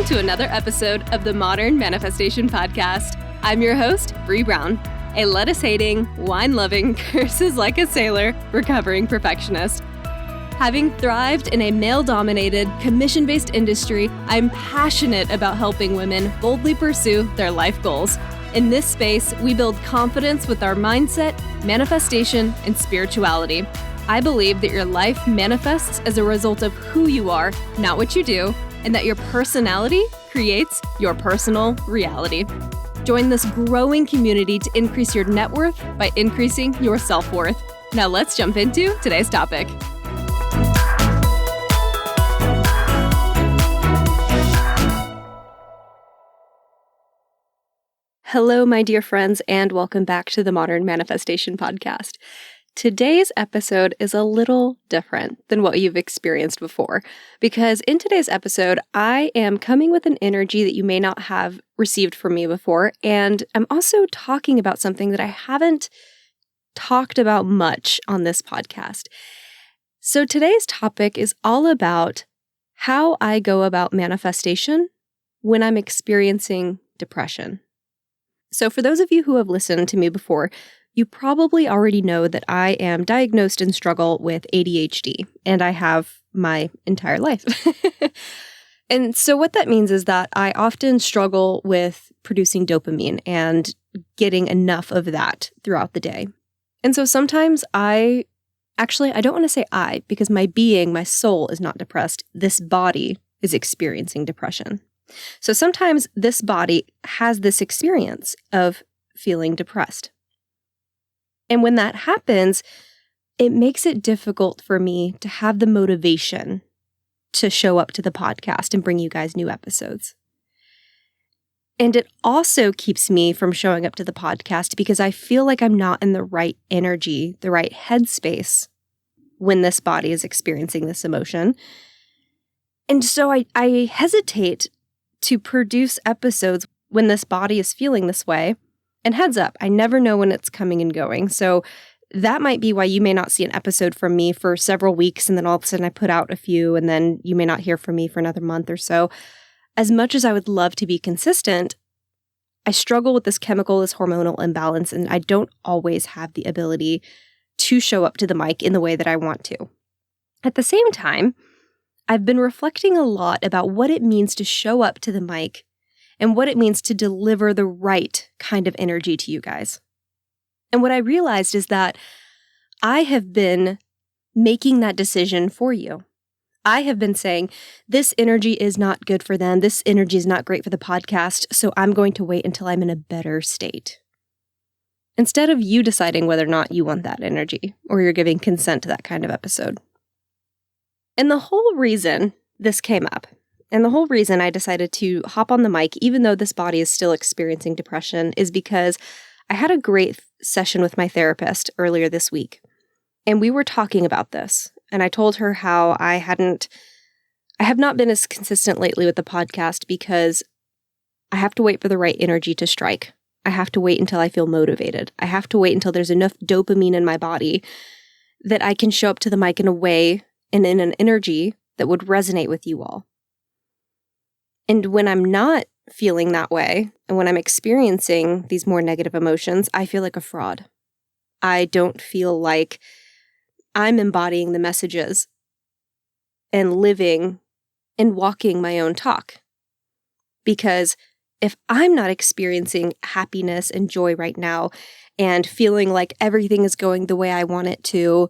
to another episode of the Modern Manifestation Podcast. I'm your host, Bree Brown, a lettuce-hating, wine-loving, curses like a sailor, recovering perfectionist. Having thrived in a male-dominated, commission-based industry, I'm passionate about helping women boldly pursue their life goals. In this space, we build confidence with our mindset, manifestation, and spirituality. I believe that your life manifests as a result of who you are, not what you do, and that your personality creates your personal reality. Join this growing community to increase your net worth by increasing your self-worth. Now let's jump into today's topic. Hello, my dear friends, and welcome back to the Modern Manifestation Podcast. Today's episode is a little different than what you've experienced before, because in today's episode, I am coming with an energy that you may not have received from me before, and I'm also talking about something that I haven't talked about much on this podcast. So today's topic is all about how I go about manifestation when I'm experiencing depression. So for those of you who have listened to me before, you probably already know that I am diagnosed and struggle with ADHD, and I have my entire life. And so what that means is that I often struggle with producing dopamine and getting enough of that throughout the day. And so sometimes I don't want to say I, because my soul is not depressed. This body is experiencing depression. So sometimes this body has this experience of feeling depressed. And when that happens, it makes it difficult for me to have the motivation to show up to the podcast and bring you guys new episodes. And it also keeps me from showing up to the podcast because I feel like I'm not in the right energy, the right headspace when this body is experiencing this emotion. And so I hesitate to produce episodes when this body is feeling this way. And heads up, I never know when it's coming and going. So that might be why you may not see an episode from me for several weeks, and then all of a sudden I put out a few, and then you may not hear from me for another month or so. As much as I would love to be consistent, I struggle with this hormonal imbalance, and I don't always have the ability to show up to the mic in the way that I want to. At the same time, I've been reflecting a lot about what it means to show up to the mic and what it means to deliver the right kind of energy to you guys. And what I realized is that I have been making that decision for you. I have been saying, this energy is not good for them. This energy is not great for the podcast, so I'm going to wait until I'm in a better state. Instead of you deciding whether or not you want that energy, or you're giving consent to that kind of episode. And the whole reason this came up, and the whole reason I decided to hop on the mic, even though this body is still experiencing depression, is because I had a great session with my therapist earlier this week. And we were talking about this. And I told her how I have not been as consistent lately with the podcast because I have to wait for the right energy to strike. I have to wait until I feel motivated. I have to wait until there's enough dopamine in my body that I can show up to the mic in a way and in an energy that would resonate with you all. And when I'm not feeling that way, and when I'm experiencing these more negative emotions, I feel like a fraud. I don't feel like I'm embodying the messages and living and walking my own talk. Because if I'm not experiencing happiness and joy right now and feeling like everything is going the way I want it to,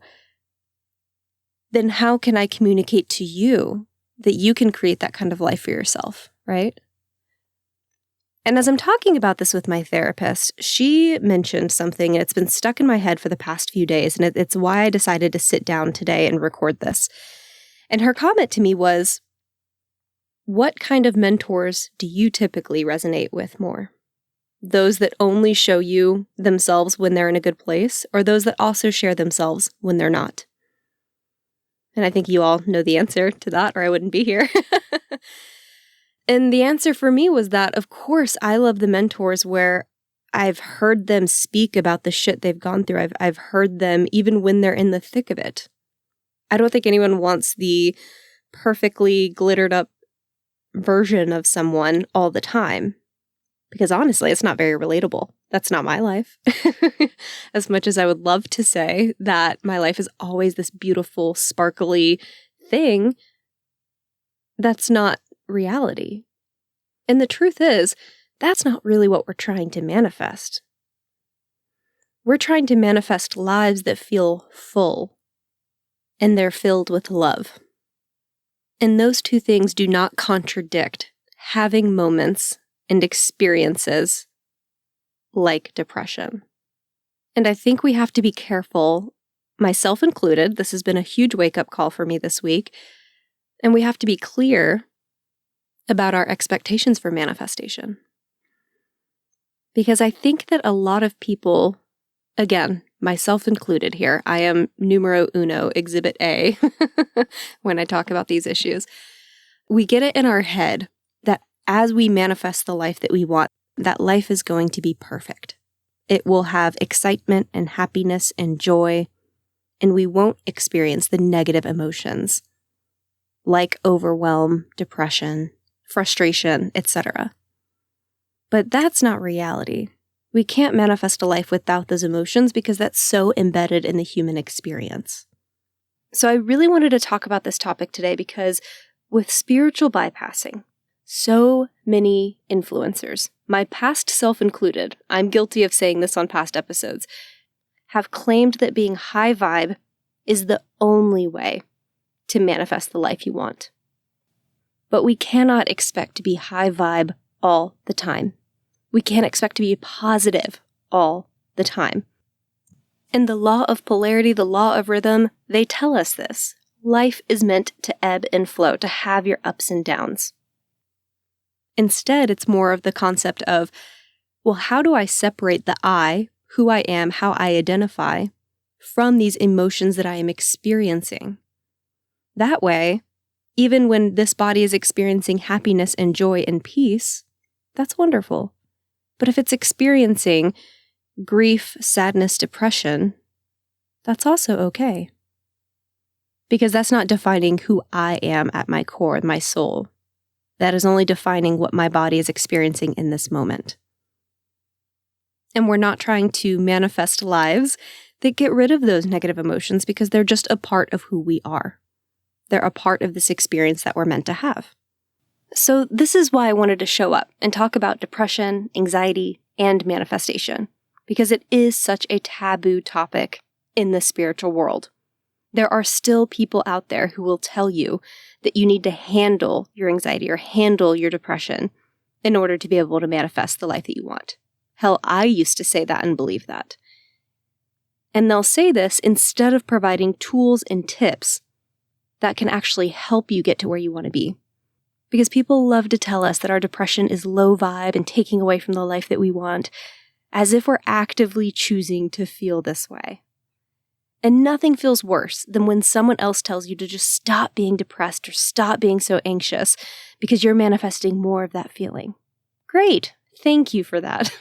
then how can I communicate to you that you can create that kind of life for yourself, right? And as I'm talking about this with my therapist, she mentioned something, and it's been stuck in my head for the past few days, and it's why I decided to sit down today and record this. And her comment to me was, what kind of mentors do you typically resonate with more? Those that only show you themselves when they're in a good place, or those that also share themselves when they're not? And I think you all know the answer to that, or I wouldn't be here. And the answer for me was that, of course, I love the mentors where I've heard them speak about the shit they've gone through. I've heard them even when they're in the thick of it. I don't think anyone wants the perfectly glittered up version of someone all the time. Because honestly, it's not very relatable. That's not my life. As much as I would love to say that my life is always this beautiful, sparkly thing, that's not reality. And the truth is, that's not really what we're trying to manifest. We're trying to manifest lives that feel full, and they're filled with love. And those two things do not contradict having moments and experiences like depression. And I think we have to be careful, myself included. This has been a huge wake-up call for me this week. And we have to be clear about our expectations for manifestation. Because I think that a lot of people, again, myself included here, I am numero uno, exhibit A, when I talk about these issues. We get it in our head that as we manifest the life that we want, that life is going to be perfect. It will have excitement and happiness and joy, and we won't experience the negative emotions like overwhelm, depression, frustration, etc. But that's not reality. We can't manifest a life without those emotions because that's so embedded in the human experience. So I really wanted to talk about this topic today because with spiritual bypassing, so many influencers, my past self included, I'm guilty of saying this on past episodes, have claimed that being high vibe is the only way to manifest the life you want. But we cannot expect to be high vibe all the time. We can't expect to be positive all the time. And the law of polarity, the law of rhythm, they tell us this. Life is meant to ebb and flow, to have your ups and downs. Instead, it's more of the concept of, well, how do I separate the I, who I am, how I identify, from these emotions that I am experiencing? That way, even when this body is experiencing happiness and joy and peace, that's wonderful. But if it's experiencing grief, sadness, depression, that's also okay. Because that's not defining who I am at my core, my soul. That is only defining what my body is experiencing in this moment. And we're not trying to manifest lives that get rid of those negative emotions because they're just a part of who we are. They're a part of this experience that we're meant to have. So this is why I wanted to show up and talk about depression, anxiety, and manifestation, because it is such a taboo topic in the spiritual world. There are still people out there who will tell you that you need to handle your anxiety or handle your depression in order to be able to manifest the life that you want. Hell, I used to say that and believe that. And they'll say this instead of providing tools and tips that can actually help you get to where you want to be. Because people love to tell us that our depression is low vibe and taking away from the life that we want, as if we're actively choosing to feel this way. And nothing feels worse than when someone else tells you to just stop being depressed or stop being so anxious because you're manifesting more of that feeling. Great. Thank you for that.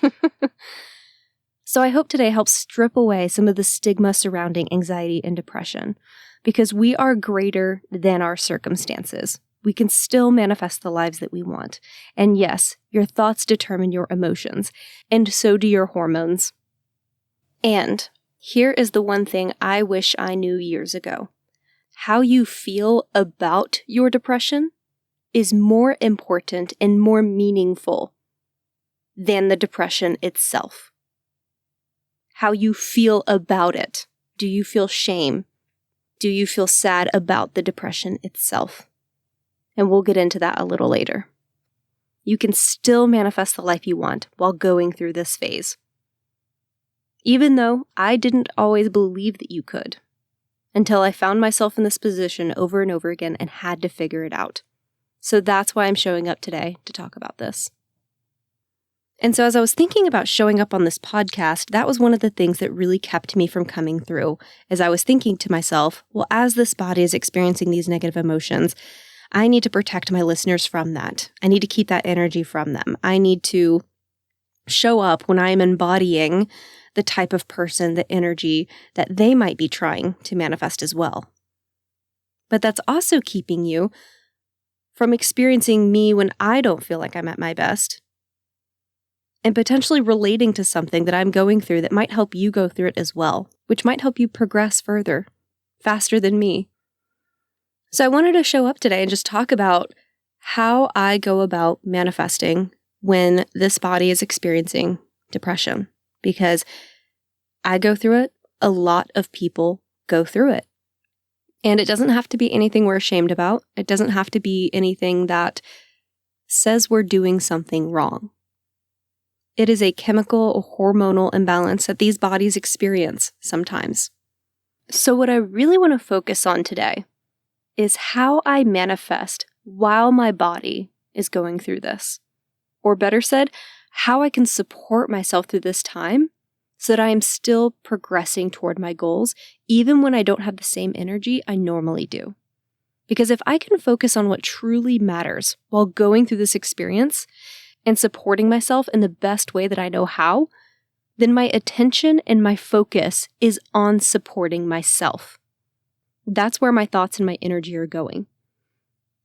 So I hope today helps strip away some of the stigma surrounding anxiety and depression, because we are greater than our circumstances. We can still manifest the lives that we want. And yes, your thoughts determine your emotions, and so do your hormones. And here is the one thing I wish I knew years ago. How you feel about your depression is more important and more meaningful than the depression itself. How you feel about it. Do you feel shame? Do you feel sad about the depression itself? And we'll get into that a little later. You can still manifest the life you want while going through this phase. Even though I didn't always believe that you could, until I found myself in this position over and over again and had to figure it out. So that's why I'm showing up today to talk about this. And so as I was thinking about showing up on this podcast, that was one of the things that really kept me from coming through, as I was thinking to myself, well, as this body is experiencing these negative emotions, I need to protect my listeners from that. I need to keep that energy from them. I need to show up when I'm embodying the type of person, the energy that they might be trying to manifest as well. But that's also keeping you from experiencing me when I don't feel like I'm at my best, and potentially relating to something that I'm going through that might help you go through it as well, which might help you progress further, faster than me. So I wanted to show up today and just talk about how I go about manifesting when this body is experiencing depression, because I go through it, a lot of people go through it. And it doesn't have to be anything we're ashamed about. It doesn't have to be anything that says we're doing something wrong. It is a chemical or hormonal imbalance that these bodies experience sometimes. So what I really want to focus on today is how I manifest while my body is going through this. Or better said, how I can support myself through this time so that I am still progressing toward my goals, even when I don't have the same energy I normally do. Because if I can focus on what truly matters while going through this experience and supporting myself in the best way that I know how, then my attention and my focus is on supporting myself. That's where my thoughts and my energy are going.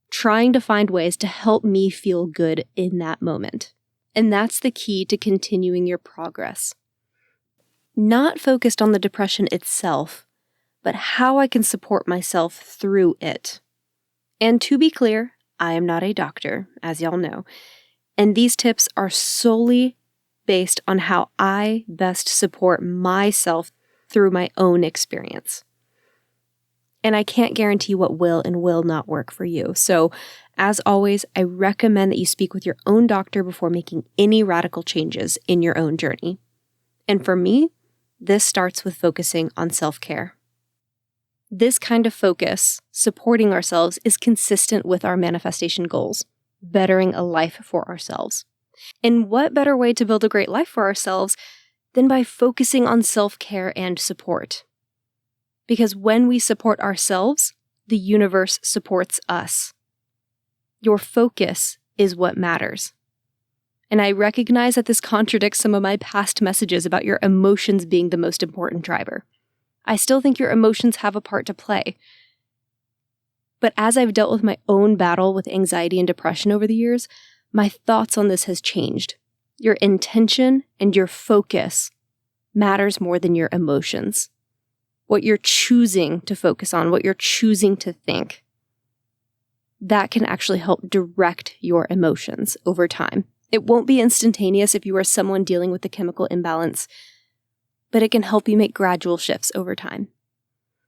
Trying to find ways to help me feel good in that moment. And that's the key to continuing your progress. Not focused on the depression itself, but how I can support myself through it. And to be clear, I am not a doctor, as y'all know, and these tips are solely based on how I best support myself through my own experience. And I can't guarantee what will and will not work for you. So, as always, I recommend that you speak with your own doctor before making any radical changes in your own journey. And for me, this starts with focusing on self-care. This kind of focus, supporting ourselves, is consistent with our manifestation goals, bettering a life for ourselves. And what better way to build a great life for ourselves than by focusing on self-care and support? Because when we support ourselves, the universe supports us. Your focus is what matters. And I recognize that this contradicts some of my past messages about your emotions being the most important driver. I still think your emotions have a part to play. But as I've dealt with my own battle with anxiety and depression over the years, my thoughts on this has changed. Your intention and your focus matters more than your emotions. What you're choosing to focus on, what you're choosing to think, that can actually help direct your emotions over time. It won't be instantaneous if you are someone dealing with the chemical imbalance, but it can help you make gradual shifts over time.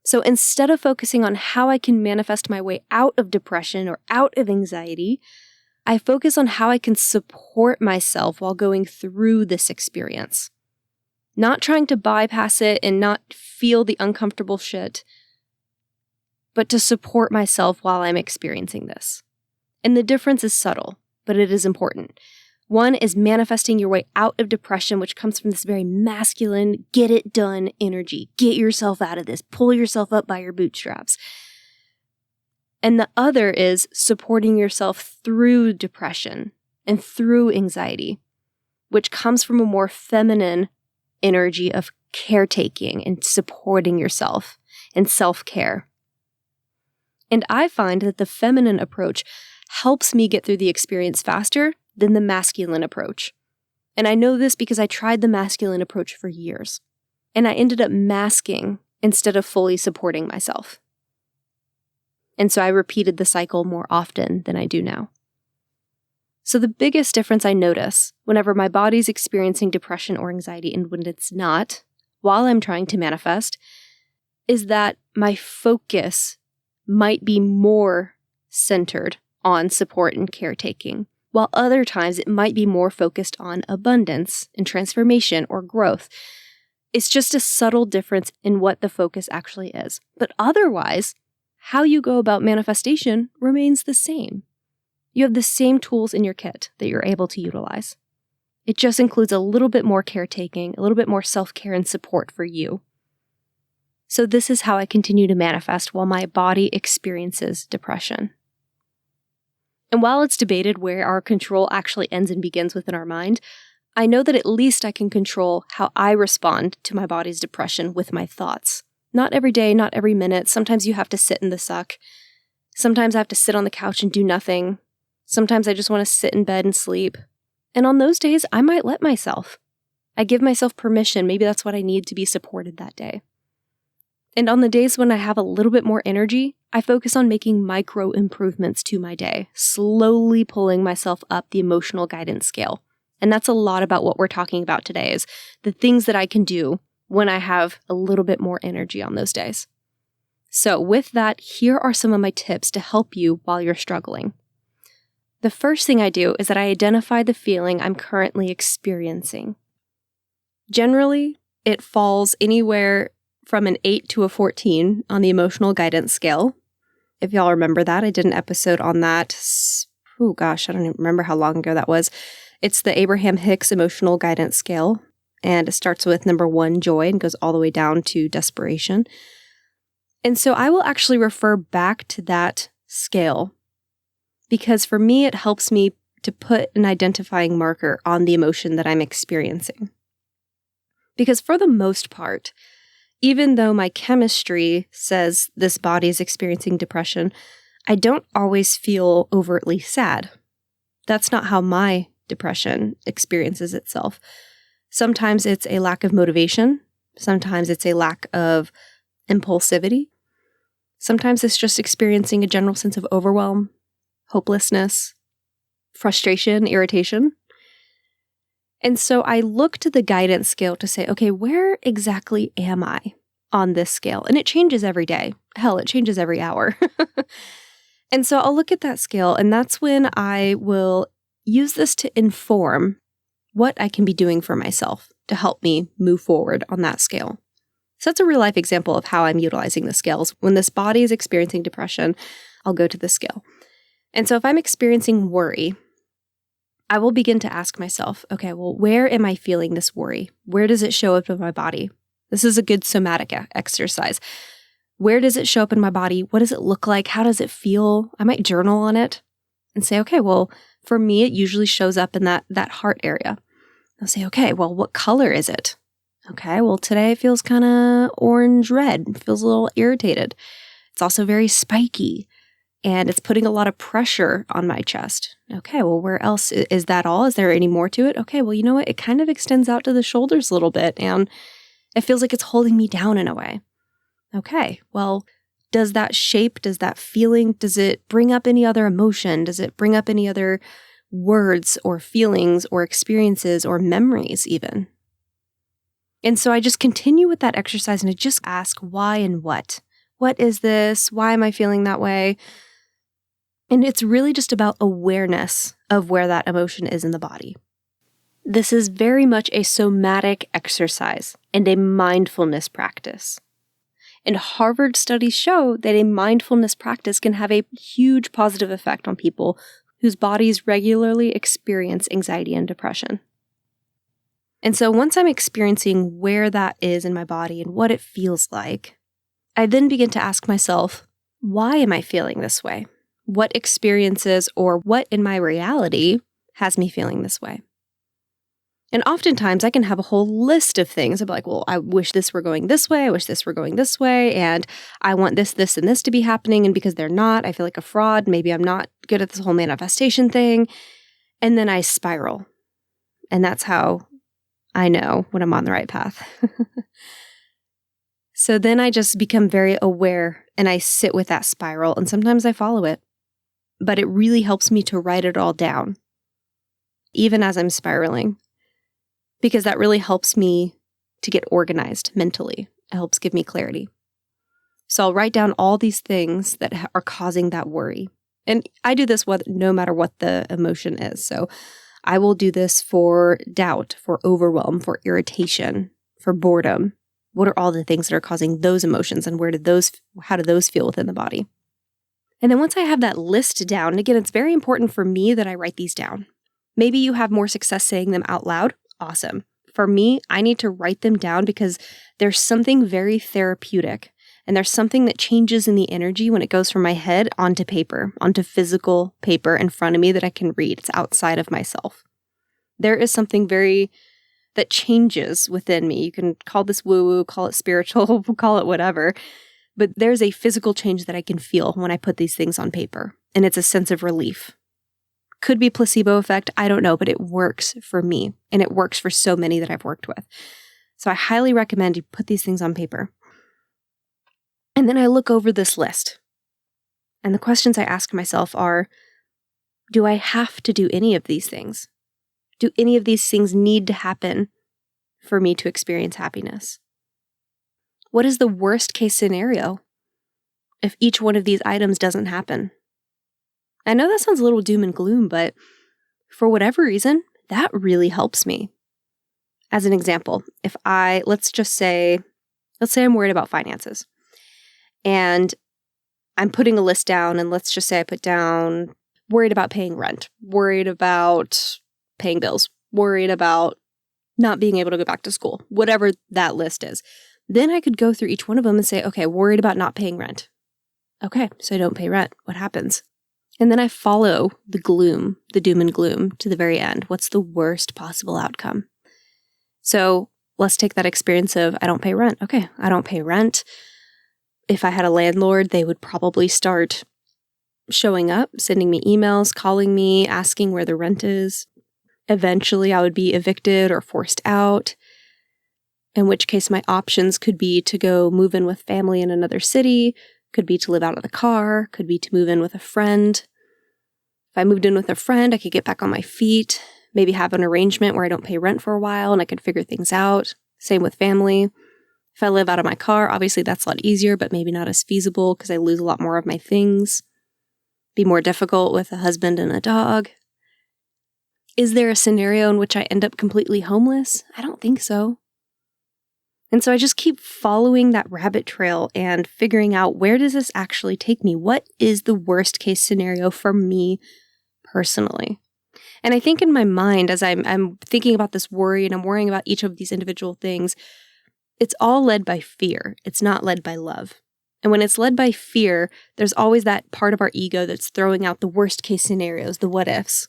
So instead of focusing on how I can manifest my way out of depression or out of anxiety, I focus on how I can support myself while going through this experience. Not trying to bypass it and not feel the uncomfortable shit, but to support myself while I'm experiencing this. And the difference is subtle, but it is important. One is manifesting your way out of depression, which comes from this very masculine, get it done energy. Get yourself out of this. Pull yourself up by your bootstraps. And the other is supporting yourself through depression and through anxiety, which comes from a more feminine energy of caretaking and supporting yourself and self-care. And I find that the feminine approach helps me get through the experience faster than the masculine approach. And I know this because I tried the masculine approach for years, and I ended up masking instead of fully supporting myself. And so I repeated the cycle more often than I do now. So the biggest difference I notice whenever my body's experiencing depression or anxiety and when it's not, while I'm trying to manifest, is that my focus might be more centered on support and caretaking, while other times it might be more focused on abundance and transformation or growth. It's just a subtle difference in what the focus actually is. But otherwise, how you go about manifestation remains the same. You have the same tools in your kit that you're able to utilize. It just includes a little bit more caretaking, a little bit more self-care and support for you. So this is how I continue to manifest while my body experiences depression. And while it's debated where our control actually ends and begins within our mind, I know that at least I can control how I respond to my body's depression with my thoughts. Not every day, not every minute. Sometimes you have to sit in the suck. Sometimes I have to sit on the couch and do nothing. Sometimes I just want to sit in bed and sleep. And on those days, I might let myself. I give myself permission. Maybe that's what I need to be supported that day. And on the days when I have a little bit more energy, I focus on making micro improvements to my day, slowly pulling myself up the emotional guidance scale. And that's a lot about what we're talking about today, is the things that I can do when I have a little bit more energy on those days. So with that, here are some of my tips to help you while you're struggling. The first thing I do is that I identify the feeling I'm currently experiencing. Generally, it falls anywhere from an 8 to a 14 on the emotional guidance scale. If y'all remember that, I did an episode on that. Oh gosh, I don't even remember how long ago that was. It's the Abraham Hicks emotional guidance scale, and it starts with number 1, joy, and goes all the way down to desperation. And so I will actually refer back to that scale because for me, it helps me to put an identifying marker on the emotion that I'm experiencing. Because for the most part, even though my chemistry says this body is experiencing depression, I don't always feel overtly sad. That's not how my depression experiences itself. Sometimes it's a lack of motivation. Sometimes it's a lack of impulsivity. Sometimes it's just experiencing a general sense of overwhelm, hopelessness, frustration, irritation. And so I look to the guidance scale to say, okay, where exactly am I on this scale? And it changes every day. Hell, it changes every hour. And so I'll look at that scale, and that's when I will use this to inform what I can be doing for myself to help me move forward on that scale. So that's a real life example of how I'm utilizing the scales. When this body is experiencing depression, I'll go to the scale. And so if I'm experiencing worry, I will begin to ask myself, okay, well, where am I feeling this worry? Where does it show up in my body? This is a good somatic exercise. Where does it show up in my body? What does it look like? How does it feel? I might journal on it and say, okay, well, for me, it usually shows up in that heart area. I'll say, okay, well, what color is it? Okay, well, today it feels kind of orange-red. It feels a little irritated. It's also very spiky, and it's putting a lot of pressure on my chest. Okay, well, where else? Is that all? Is there any more to it? Okay, well, you know what? It kind of extends out to the shoulders a little bit, and it feels like it's holding me down in a way. Okay, well, does that shape, does that feeling, does it bring up any other emotion? Does it bring up any other words or feelings or experiences or memories even? And so I just continue with that exercise and I just ask why and what. What is this? Why am I feeling that way? And it's really just about awareness of where that emotion is in the body. This is very much a somatic exercise and a mindfulness practice. And Harvard studies show that a mindfulness practice can have a huge positive effect on people whose bodies regularly experience anxiety and depression. And so once I'm experiencing where that is in my body and what it feels like, I then begin to ask myself, why am I feeling this way? What experiences or what in my reality has me feeling this way? And oftentimes I can have a whole list of things. I'm like, well, I wish this were going this way. I wish this were going this way. And I want this, this, and this to be happening. And because they're not, I feel like a fraud. Maybe I'm not good at this whole manifestation thing. And then I spiral. And that's how I know when I'm on the right path. So then I just become very aware and I sit with that spiral. And sometimes I follow it. But it really helps me to write it all down, even as I'm spiraling. Because that really helps me to get organized mentally. It helps give me clarity. So I'll write down all these things that are causing that worry. And I do this no matter what the emotion is. So I will do this for doubt, for overwhelm, for irritation, for boredom. What are all the things that are causing those emotions and how do those feel within the body? And then once I have that list down, and again, it's very important for me that I write these down. Maybe you have more success saying them out loud. Awesome. For me, I need to write them down because there's something very therapeutic and there's something that changes in the energy when it goes from my head onto paper, onto physical paper in front of me that I can read. It's outside of myself. There is something that changes within me. You can call this woo-woo, call it spiritual, call it whatever. But there's a physical change that I can feel when I put these things on paper, and it's a sense of relief. Could be placebo effect, I don't know, but it works for me, and it works for so many that I've worked with. So I highly recommend you put these things on paper. And then I look over this list, and the questions I ask myself are, do I have to do any of these things? Do any of these things need to happen for me to experience happiness? What is the worst case scenario if each one of these items doesn't happen? I know that sounds a little doom and gloom, but for whatever reason, that really helps me. As an example, let's say I'm worried about finances, and I'm putting a list down, and let's just say I put down worried about paying rent, worried about paying bills, worried about not being able to go back to school, whatever that list is. Then I could go through each one of them and say, okay, worried about not paying rent. Okay, so I don't pay rent. What happens? And then I follow the gloom, the doom and gloom to the very end. What's the worst possible outcome? So let's take that experience of I don't pay rent. Okay, I don't pay rent. If I had a landlord, they would probably start showing up, sending me emails, calling me, asking where the rent is. Eventually, I would be evicted or forced out, in which case my options could be to go move in with family in another city, could be to live out of the car, could be to move in with a friend. If I moved in with a friend, I could get back on my feet, maybe have an arrangement where I don't pay rent for a while and I could figure things out. Same with family. If I live out of my car, obviously that's a lot easier, but maybe not as feasible because I lose a lot more of my things. Be more difficult with a husband and a dog. Is there a scenario in which I end up completely homeless? I don't think so. And so I just keep following that rabbit trail and figuring out, where does this actually take me? What is the worst case scenario for me personally? And I think in my mind, as I'm thinking about this worry and I'm worrying about each of these individual things, it's all led by fear. It's not led by love. And when it's led by fear, there's always that part of our ego that's throwing out the worst case scenarios, the what ifs.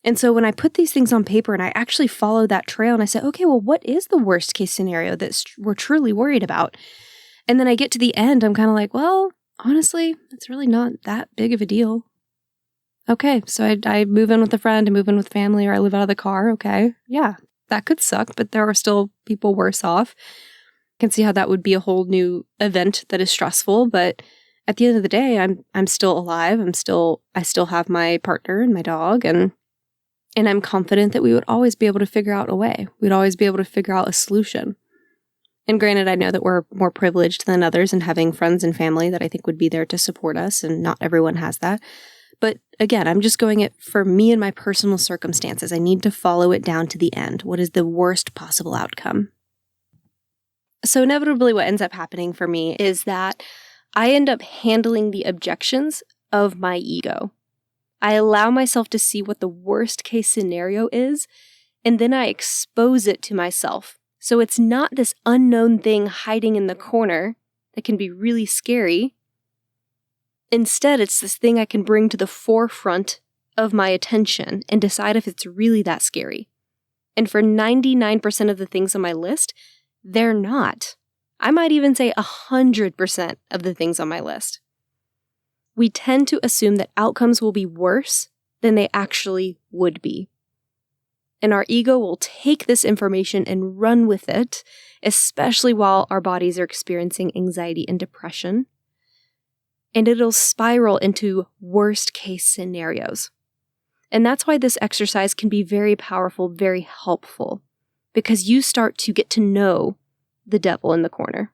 And so when I put these things on paper and I actually follow that trail and I say, okay, well, what is the worst case scenario that we're truly worried about? And then I get to the end, I'm kind of like, well, honestly, it's really not that big of a deal. Okay, so I move in with a friend, I move in with family, or I live out of the car. Okay, yeah, that could suck, but there are still people worse off. I can see how that would be a whole new event that is stressful, but at the end of the day, I'm still alive. I still have my partner and my dog, and I'm confident that we would always be able to figure out a way. We'd always be able to figure out a solution. And granted, I know that we're more privileged than others in having friends and family that I think would be there to support us, and not everyone has that. But again, I'm just going it for me and my personal circumstances. I need to follow it down to the end. What is the worst possible outcome? So inevitably what ends up happening for me is that I end up handling the objections of my ego. I allow myself to see what the worst case scenario is, and then I expose it to myself. So it's not this unknown thing hiding in the corner that can be really scary. Instead, it's this thing I can bring to the forefront of my attention and decide if it's really that scary. And for 99% of the things on my list, they're not. I might even say 100% of the things on my list. We tend to assume that outcomes will be worse than they actually would be. And our ego will take this information and run with it, especially while our bodies are experiencing anxiety and depression. And it'll spiral into worst case scenarios. And that's why this exercise can be very powerful, very helpful, because you start to get to know the devil in the corner.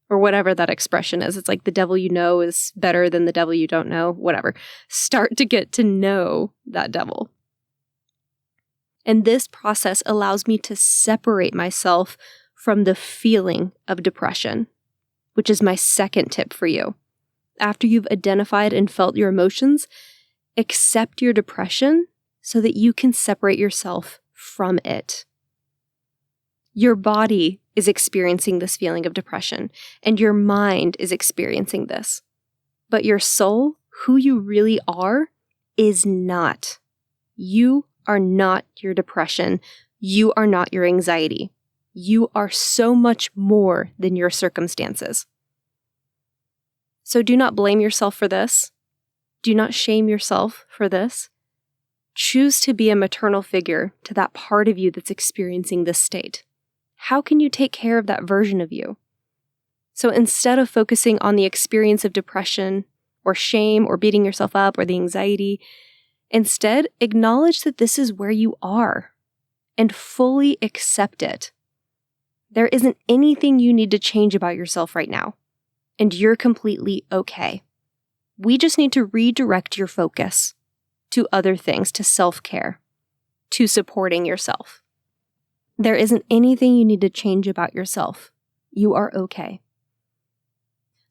Or whatever that expression is. It's like the devil you know is better than the devil you don't know, whatever. Start to get to know that devil. And this process allows me to separate myself from the feeling of depression, which is my second tip for you. After you've identified and felt your emotions, accept your depression so that you can separate yourself from it. Your body is experiencing this feeling of depression, and your mind is experiencing this. But your soul, who you really are, is not. You are not your depression. You are not your anxiety. You are so much more than your circumstances. So do not blame yourself for this. Do not shame yourself for this. Choose to be a maternal figure to that part of you that's experiencing this state. How can you take care of that version of you? So instead of focusing on the experience of depression or shame or beating yourself up or the anxiety, instead acknowledge that this is where you are and fully accept it. There isn't anything you need to change about yourself right now, and you're completely okay. We just need to redirect your focus to other things, to self-care, to supporting yourself. There isn't anything you need to change about yourself. You are okay.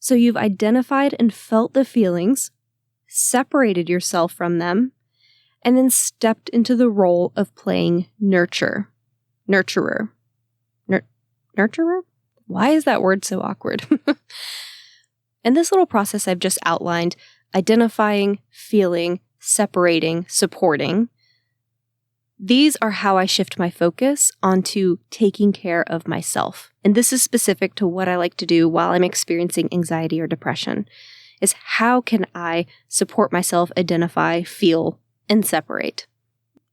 So you've identified and felt the feelings, separated yourself from them, and then stepped into the role of playing nurturer. Nurturer? Why is that word so awkward? In this little process I've just outlined, identifying, feeling, separating, supporting, these are how I shift my focus onto taking care of myself. And this is specific to what I like to do while I'm experiencing anxiety or depression, is how can I support myself, identify, feel, and separate.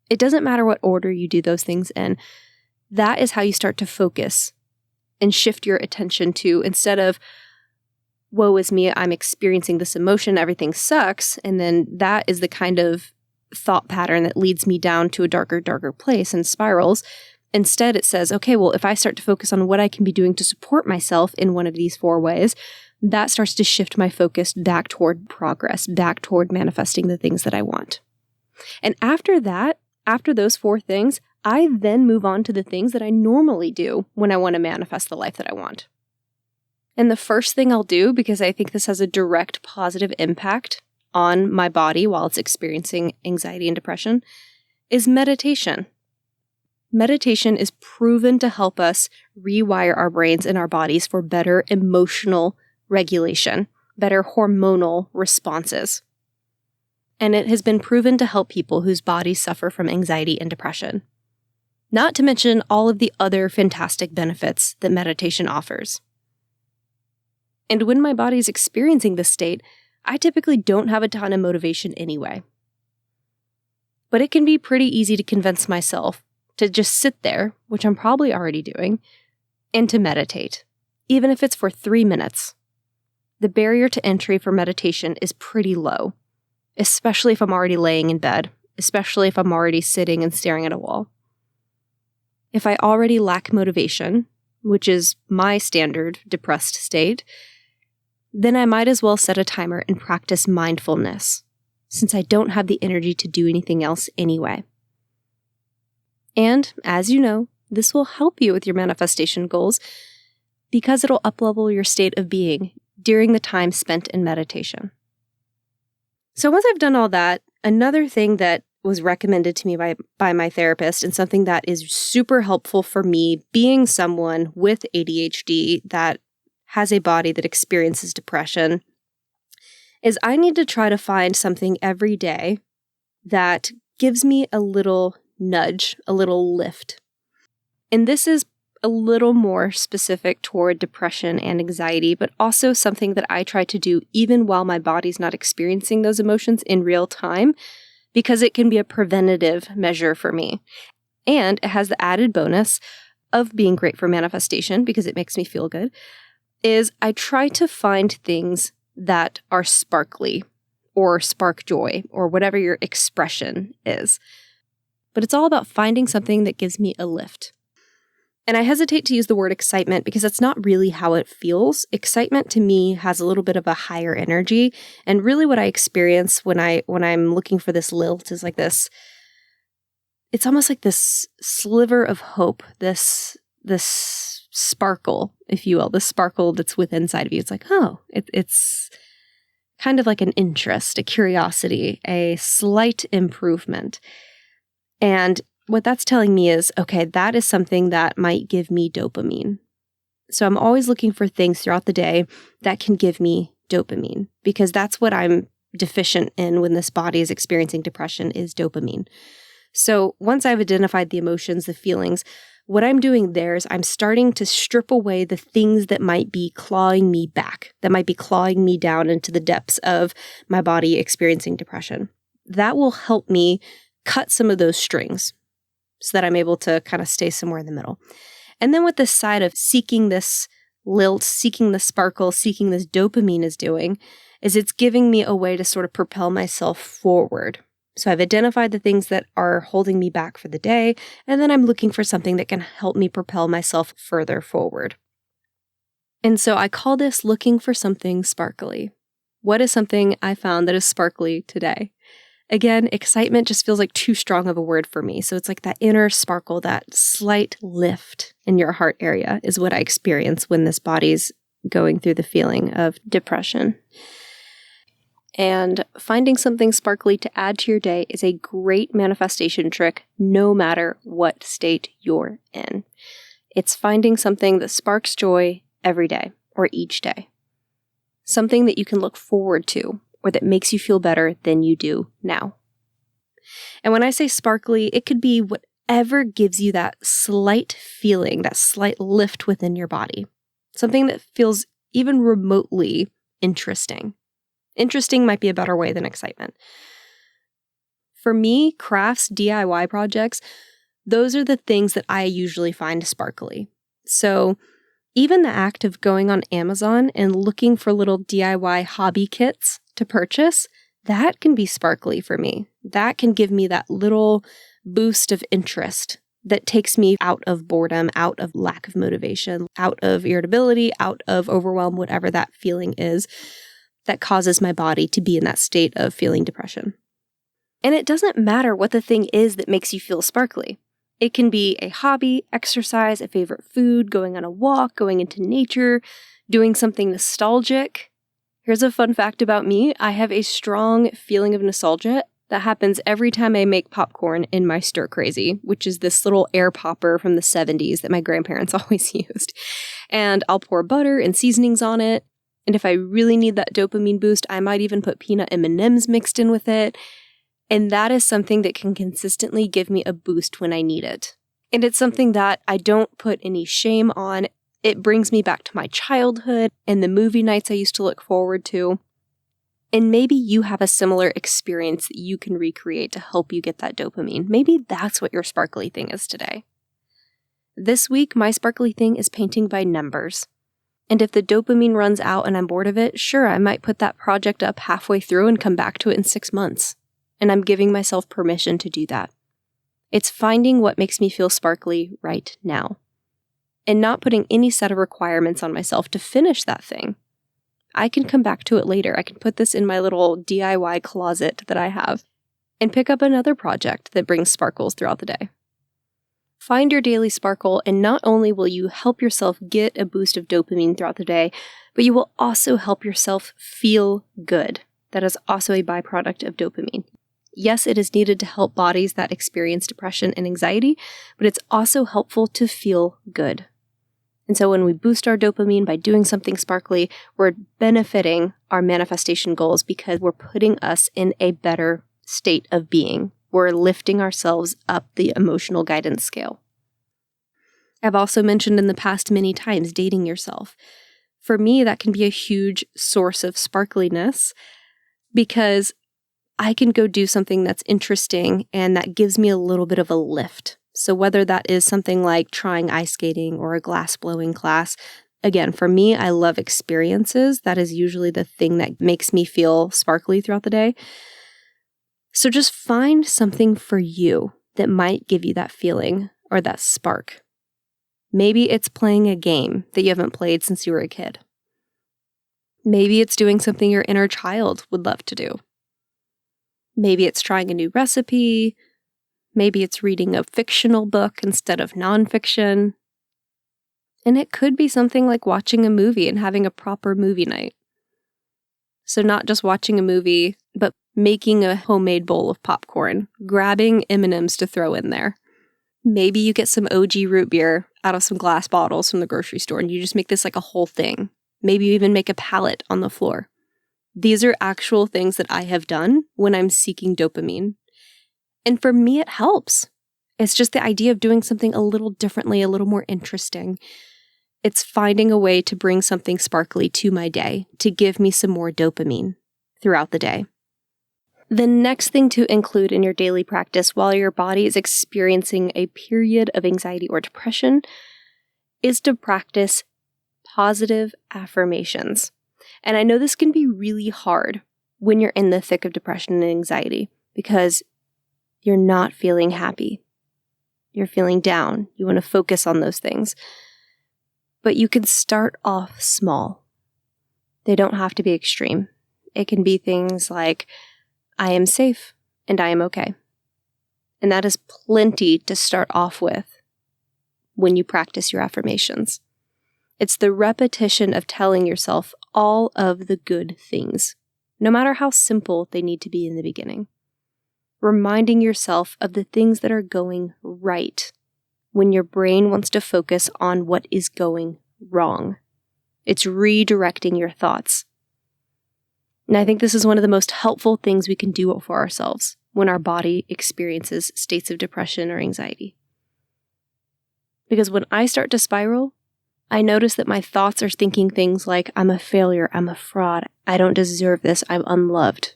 It doesn't matter what order you do those things in. That is how you start to focus and shift your attention to, instead of, woe is me, I'm experiencing this emotion, everything sucks, and then that is the kind of thought pattern that leads me down to a darker place and spirals. Instead, it says, okay, well, if I start to focus on what I can be doing to support myself in one of these 4 ways, that starts to shift my focus back toward progress, back toward manifesting the things that I want. And after that, after those 4 things, I then move on to the things that I normally do when I want to manifest the life that I want. And the first thing I'll do, because I think this has a direct positive impact on my body while it's experiencing anxiety and depression, is meditation. Meditation is proven to help us rewire our brains and our bodies for better emotional regulation, better hormonal responses. And it has been proven to help people whose bodies suffer from anxiety and depression. Not to mention all of the other fantastic benefits that meditation offers. And when my body is experiencing this state, I typically don't have a ton of motivation anyway. But it can be pretty easy to convince myself to just sit there, which I'm probably already doing, and to meditate, even if it's for 3 minutes. The barrier to entry for meditation is pretty low, especially if I'm already laying in bed, especially if I'm already sitting and staring at a wall. If I already lack motivation, which is my standard depressed state, then I might as well set a timer and practice mindfulness, since I don't have the energy to do anything else anyway. And, as you know, this will help you with your manifestation goals because it'll uplevel your state of being during the time spent in meditation. So once I've done all that, another thing that was recommended to me by my therapist, and something that is super helpful for me being someone with ADHD that has a body that experiences depression, is I need to try to find something every day that gives me a little nudge, a little lift. And this is a little more specific toward depression and anxiety, but also something that I try to do even while my body's not experiencing those emotions in real time, because it can be a preventative measure for me. And it has the added bonus of being great for manifestation because it makes me feel good, is I try to find things that are sparkly or spark joy or whatever your expression is. But it's all about finding something that gives me a lift. And I hesitate to use the word excitement because that's not really how it feels. Excitement to me has a little bit of a higher energy. And really what I experience when I'm looking for this lilt is like this, it's almost like this sliver of hope, this sparkle, if you will, the sparkle that's within inside of you. It's like, oh, it's kind of like an interest, a curiosity, a slight improvement. And what that's telling me is, okay, that is something that might give me dopamine. So I'm always looking for things throughout the day that can give me dopamine, because that's what I'm deficient in when this body is experiencing depression, is dopamine. So once I've identified the emotions, the feelings, what I'm doing there is I'm starting to strip away the things that might be clawing me back, that might be clawing me down into the depths of my body experiencing depression. That will help me cut some of those strings so that I'm able to kind of stay somewhere in the middle. And then what this side of seeking this lilt, seeking the sparkle, seeking this dopamine is doing is it's giving me a way to sort of propel myself forward. So I've identified the things that are holding me back for the day, and then I'm looking for something that can help me propel myself further forward. And so I call this looking for something sparkly. What is something I found that is sparkly today? Again, excitement just feels like too strong of a word for me. So it's like that inner sparkle, that slight lift in your heart area is what I experience when this body's going through the feeling of depression. And finding something sparkly to add to your day is a great manifestation trick, no matter what state you're in. It's finding something that sparks joy every day or each day. Something that you can look forward to or that makes you feel better than you do now. And when I say sparkly, it could be whatever gives you that slight feeling, that slight lift within your body. Something that feels even remotely interesting. Interesting might be a better way than excitement. For me, crafts, DIY projects, those are the things that I usually find sparkly. So even the act of going on Amazon and looking for little DIY hobby kits to purchase, that can be sparkly for me. That can give me that little boost of interest that takes me out of boredom, out of lack of motivation, out of irritability, out of overwhelm, whatever that feeling is that causes my body to be in that state of feeling depression. And it doesn't matter what the thing is that makes you feel sparkly. It can be a hobby, exercise, a favorite food, going on a walk, going into nature, doing something nostalgic. Here's a fun fact about me. I have a strong feeling of nostalgia that happens every time I make popcorn in my Stir Crazy, which is this little air popper from the 70s that my grandparents always used. And I'll pour butter and seasonings on it. And if I really need that dopamine boost, I might even put peanut M&Ms mixed in with it. And that is something that can consistently give me a boost when I need it. And it's something that I don't put any shame on. It brings me back to my childhood and the movie nights I used to look forward to. And maybe you have a similar experience that you can recreate to help you get that dopamine. Maybe that's what your sparkly thing is today. This week, my sparkly thing is painting by numbers. And if the dopamine runs out and I'm bored of it, sure, I might put that project up halfway through and come back to it in 6 months. And I'm giving myself permission to do that. It's finding what makes me feel sparkly right now. And not putting any set of requirements on myself to finish that thing. I can come back to it later. I can put this in my little DIY closet that I have and pick up another project that brings sparkles throughout the day. Find your daily sparkle, and not only will you help yourself get a boost of dopamine throughout the day, but you will also help yourself feel good. That is also a byproduct of dopamine. Yes, it is needed to help bodies that experience depression and anxiety, but it's also helpful to feel good. And so when we boost our dopamine by doing something sparkly, we're benefiting our manifestation goals because we're putting us in a better state of being. We're lifting ourselves up the emotional guidance scale. I've also mentioned in the past many times dating yourself. For me, that can be a huge source of sparkliness because I can go do something that's interesting and that gives me a little bit of a lift. So whether that is something like trying ice skating or a glass blowing class, again, for me, I love experiences. That is usually the thing that makes me feel sparkly throughout the day. So just find something for you that might give you that feeling or that spark. Maybe it's playing a game that you haven't played since you were a kid. Maybe it's doing something your inner child would love to do. Maybe it's trying a new recipe. Maybe it's reading a fictional book instead of nonfiction. And it could be something like watching a movie and having a proper movie night. So not just watching a movie, but making a homemade bowl of popcorn, grabbing M&Ms to throw in there. Maybe you get some OG root beer out of some glass bottles from the grocery store and you just make this like a whole thing. Maybe you even make a palette on the floor. These are actual things that I have done when I'm seeking dopamine. And for me, it helps. It's just the idea of doing something a little differently, a little more interesting. It's finding a way to bring something sparkly to my day, to give me some more dopamine throughout the day. The next thing to include in your daily practice while your body is experiencing a period of anxiety or depression is to practice positive affirmations. And I know this can be really hard when you're in the thick of depression and anxiety because you're not feeling happy. You're feeling down. You want to focus on those things. But you can start off small. They don't have to be extreme. It can be things like, I am safe and I am okay. And that is plenty to start off with when you practice your affirmations. It's the repetition of telling yourself all of the good things, no matter how simple they need to be in the beginning. Reminding yourself of the things that are going right when your brain wants to focus on what is going wrong. It's redirecting your thoughts. And I think this is one of the most helpful things we can do for ourselves when our body experiences states of depression or anxiety. Because when I start to spiral, I notice that my thoughts are thinking things like, I'm a failure, I'm a fraud, I don't deserve this, I'm unloved.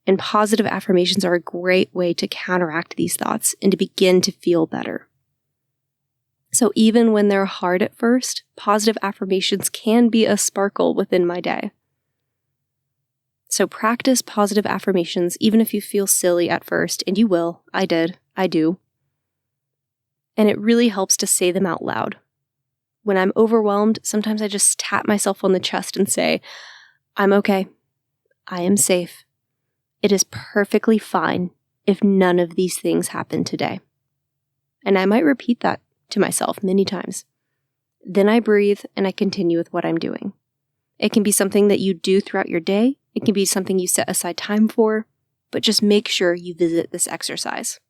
And positive affirmations are a great way to counteract these thoughts and to begin to feel better. So even when they're hard at first, positive affirmations can be a sparkle within my day. So practice positive affirmations even if you feel silly at first, and you will. I did. I do. And it really helps to say them out loud. When I'm overwhelmed, sometimes I just tap myself on the chest and say, I'm okay. I am safe. It is perfectly fine if none of these things happen today. And I might repeat that to myself many times. Then I breathe and I continue with what I'm doing. It can be something that you do throughout your day. It can be something you set aside time for, but just make sure you visit this exercise.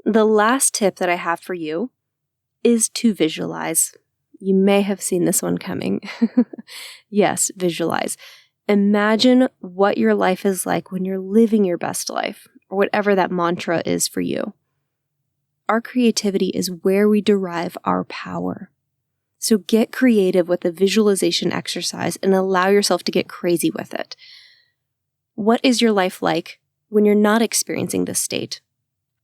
The last tip that I have for you is to visualize. You may have seen this one coming. Yes, visualize. Imagine what your life is like when you're living your best life, or whatever that mantra is for you. Our creativity is where we derive our power. So get creative with the visualization exercise and allow yourself to get crazy with it. What is your life like when you're not experiencing this state?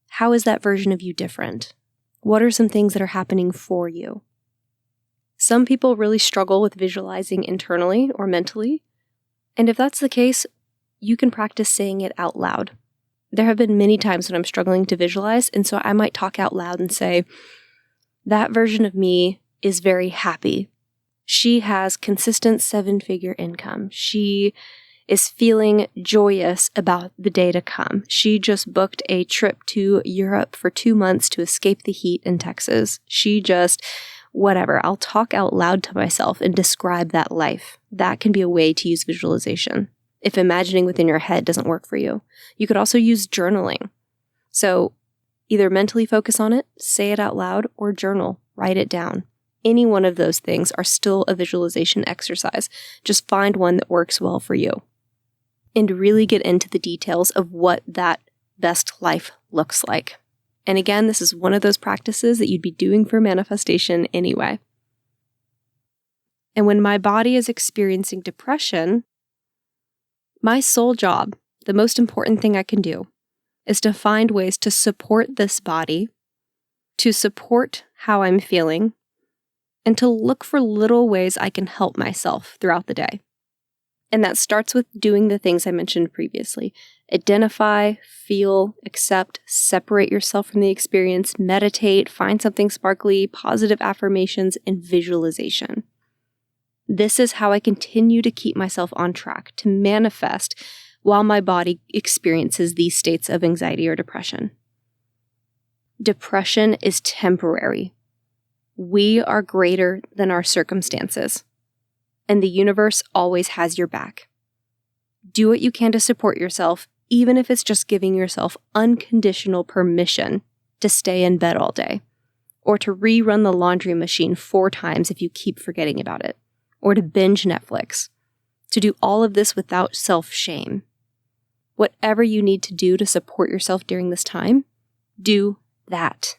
How is that version of you different? What are some things that are happening for you? Some people really struggle with visualizing internally or mentally. And if that's the case, you can practice saying it out loud. There have been many times when I'm struggling to visualize, and so I might talk out loud and say, that version of me is very happy. She has consistent 7-figure income. She is feeling joyous about the day to come. She just booked a trip to Europe for 2 months to escape the heat in Texas. She just, whatever. I'll talk out loud to myself and describe that life. That can be a way to use visualization. If imagining within your head doesn't work for you, you could also use journaling. So either mentally focus on it, say it out loud, or journal, write it down. Any one of those things are still a visualization exercise. Just find one that works well for you. And really get into the details of what that best life looks like. And again, this is one of those practices that you'd be doing for manifestation anyway. And when my body is experiencing depression, my sole job, the most important thing I can do, is to find ways to support this body, to support how I'm feeling, and to look for little ways I can help myself throughout the day. And that starts with doing the things I mentioned previously. Identify, feel, accept, separate yourself from the experience, meditate, find something sparkly, positive affirmations, and visualization. This is how I continue to keep myself on track to manifest while my body experiences these states of anxiety or depression. Depression is temporary. We are greater than our circumstances. And the universe always has your back. Do what you can to support yourself, even if it's just giving yourself unconditional permission to stay in bed all day, or to rerun the laundry machine 4 times if you keep forgetting about it, or to binge Netflix, to do all of this without self-shame. Whatever you need to do to support yourself during this time, Do that.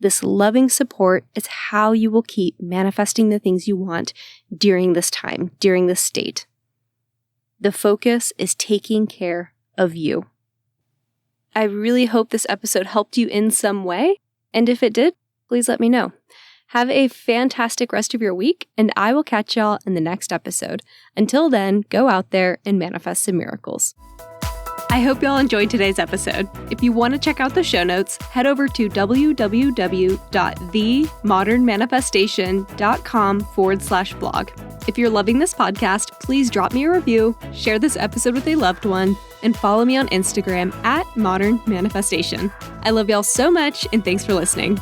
This loving support is how you will keep manifesting the things you want during this time, during this state. The focus is taking care of you. I really hope this episode helped you in some way, and if it did, please let me know. Have a fantastic rest of your week, and I will catch y'all in the next episode. Until then, go out there and manifest some miracles. I hope y'all enjoyed today's episode. If you want to check out the show notes, head over to www.themodernmanifestation.com/blog. If you're loving this podcast, please drop me a review, share this episode with a loved one, and follow me on Instagram @modernmanifestation. I love y'all so much, and thanks for listening.